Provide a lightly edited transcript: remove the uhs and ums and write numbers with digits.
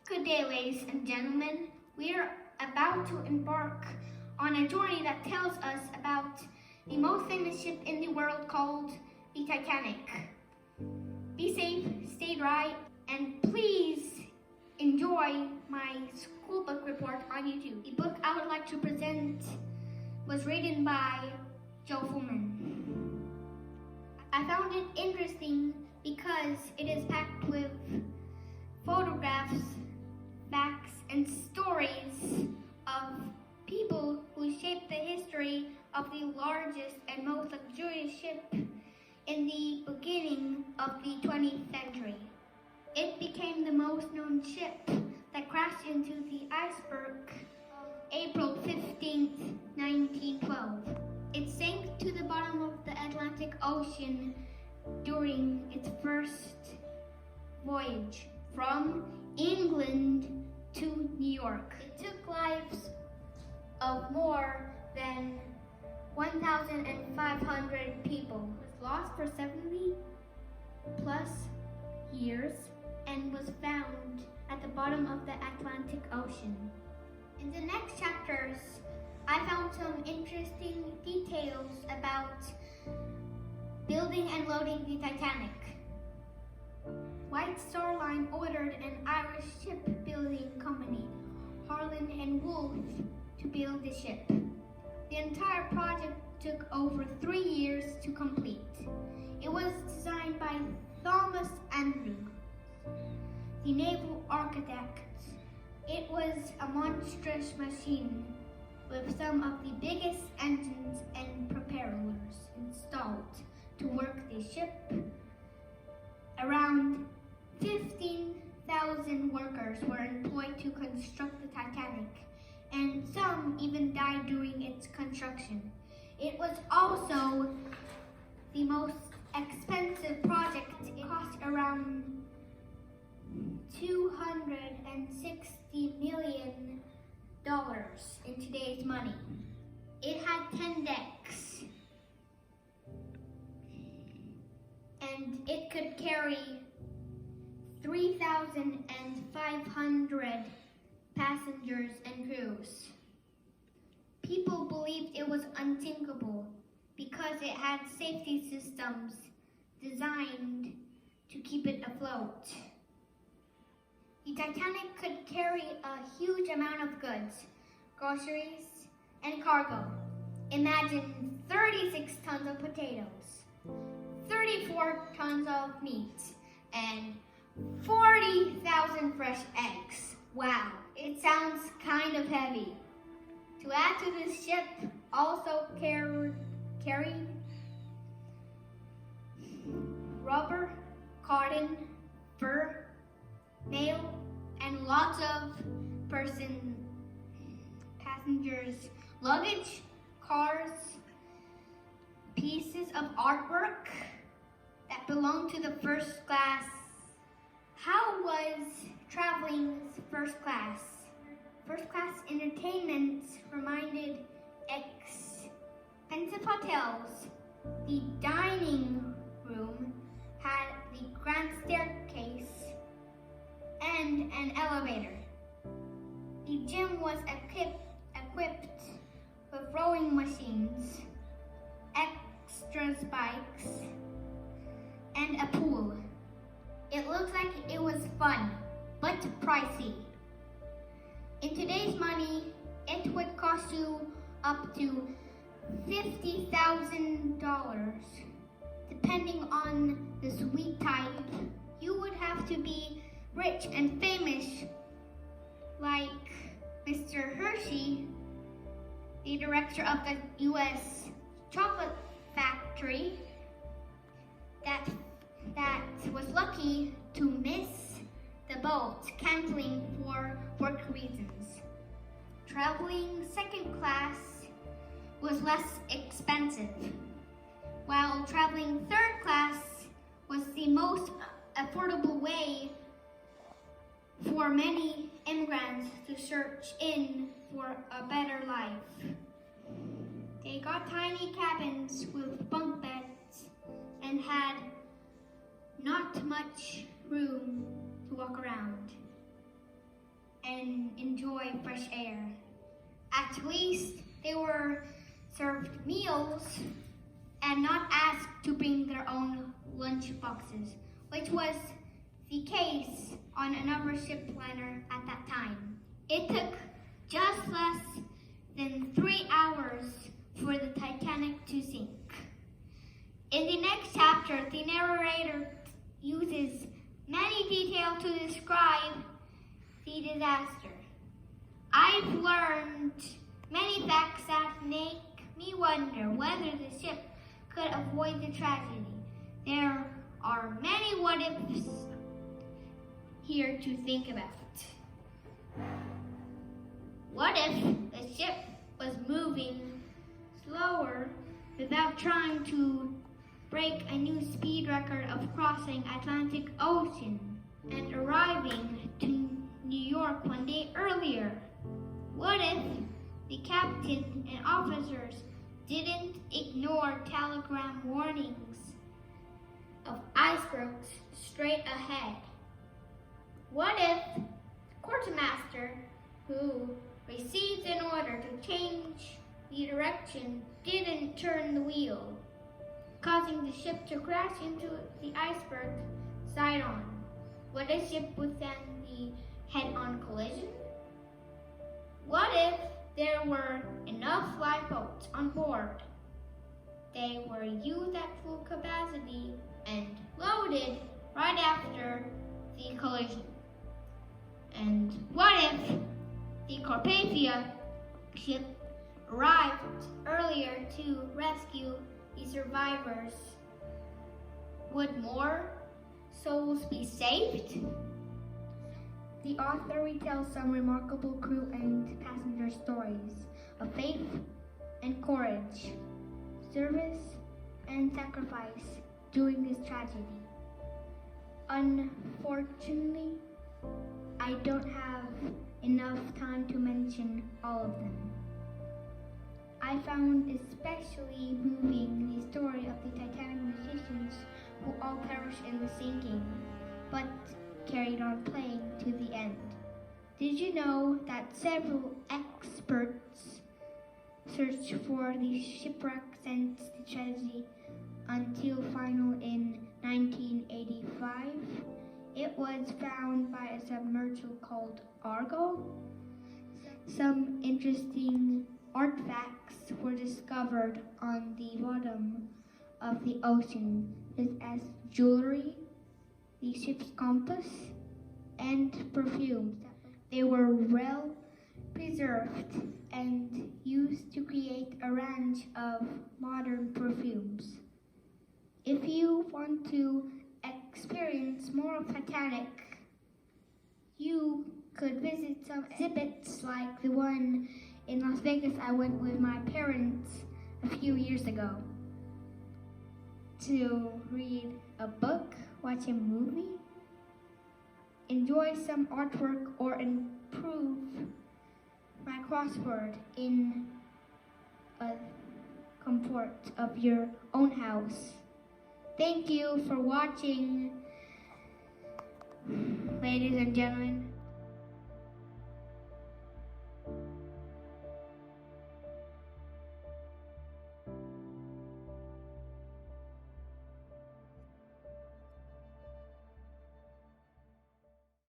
Good day, ladies and gentlemen. We are about to embark on a journey that tells us about the most famous ship in the world called the Titanic. Be safe, stay dry, and please enjoy my school book report on YouTube. The book I would like to present was written by Joe Fullman. I found it interesting because it is packed with photographs, facts, and stories of people who shaped the history of the largest and most luxurious ship in the beginning of the 20th century. It became the most known ship that crashed into the iceberg April 15th, 1912. It sank to the bottom of the Atlantic Ocean during its first voyage from England to New York. It took lives of more than 1,500 people. It was lost for 70 plus years and was found at the bottom of the Atlantic Ocean. In the next chapters, I found some interesting details about building and loading the Titanic. White Star Line ordered an Irish shipbuilding company, Harland and Wolff, to build the ship. The entire project took over 3 years to complete. It was designed by Thomas Andrew, the naval architect. It was a monstrous machine with some of the biggest engines and propellers installed to work the ship. Around 15,000 workers were employed to construct the Titanic, and some even died during its construction. It was also the most expensive project. It cost around $260 million in today's money. It had 10 decks, and it could carry 3,500 passengers and crews. People believed it was unsinkable because it had safety systems designed to keep it afloat. The Titanic could carry a huge amount of goods, groceries, and cargo. Imagine 36 tons of potatoes, 34 tons of meat, and 40,000 fresh eggs. Wow, it sounds kind of heavy. To add to this ship, also carried rubber, cotton, fur, mail, and lots of passengers, luggage, cars, pieces of artwork that belonged to the first class. How was traveling first class? First class entertainment reminded expensive hotels. The dining room had the grand staircase and an elevator. The gym was equipped with rowing machines, extra bikes, and a pool. It looks like it was fun, but pricey. In today's money, it would cost you up to $50,000. Depending on the suite type, you would have to be rich and famous, like Mr. Hershey, the director of the U.S. chocolate factory, that was lucky to miss the boat, canceling for work reasons. Traveling second class was less expensive, while traveling third class was the most affordable way for many immigrants to search in for a better life. They got tiny cabins with bunk beds and had not much room to walk around. and enjoy fresh air. At least they were served meals and not asked to bring their own lunch boxes, which was the case on another ship liner at that time. It took just less than 3 hours for the Titanic to sink. In the next chapter, the narrator uses many details to describe the disaster. I've learned many facts that make me wonder whether the ship could avoid the tragedy. There are many what-ifs here to think about. What if the ship was moving slower without trying to break a new speed record of crossing Atlantic Ocean and arriving to New York one day earlier? What if the captain and officers didn't ignore telegram warnings of icebergs straight ahead? What if the quartermaster who received an order to change the direction didn't turn the wheel, causing the ship to crash into the iceberg side on? Would the ship withstand the head-on collision? What if there were enough lifeboats on board? They were used at full capacity and loaded right after the collision. And what if the Carpathia ship arrived earlier to rescue the survivors? Would more souls be saved? The author retells some remarkable crew and passenger stories of faith and courage, service and sacrifice during this tragedy. Unfortunately, I don't have enough time to mention all of them. I found especially moving the story of the Titanic musicians who all perished in the sinking, but carried on playing to the end. Did you know that several experts searched for the shipwreck since the tragedy until final in 1985? It was found by a submersible called Argo. Some interesting artifacts were discovered on the bottom of the ocean, such as jewelry, the ship's compass, and perfumes. They were well preserved and used to create a range of modern perfumes. If you want to experience more of Titanic, you could visit some exhibits like the one in Las Vegas I went with my parents a few years ago. To read a book, watch a movie, enjoy some artwork, or improve my crossword in a comfort of your own house. Thank you for watching, ladies and gentlemen.